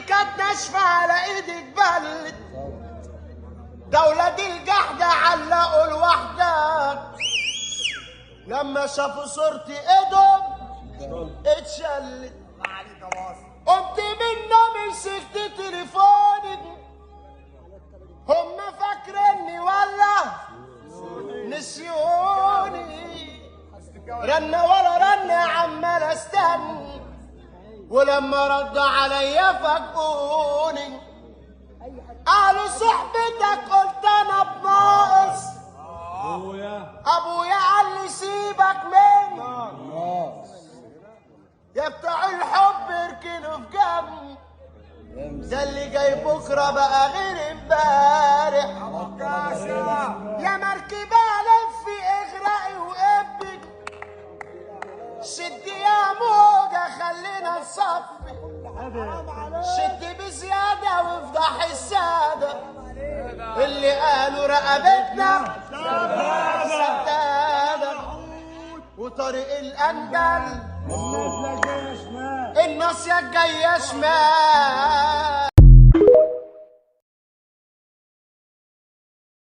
كانت ناشفة على ايدك بلت، ده ولاد الجحدة علقوا لوحدك، لما شافوا صورتي ايدهم اتشلت. قمت من النوم مسكت تليفوني، هم فاكريني ولا نسيوني؟ رن ورا رن عمال استنى، ولما رد عليا فاجئوني قالوا صحبتك، قلت انا بناقص. ابويا قال لي سيبك مني يا بتاع الحب اركنه في جنب، ده اللي جاي بكره بقى غير امبارح. يا مركبة لفي اغرقي وقبي، شدي يا موجة خلينا نصفي، شدي بزيادة وافضح السادة، اللي قالوا رقبتنا سدادة، وطريق الأندل الناس يا الجاية شمال.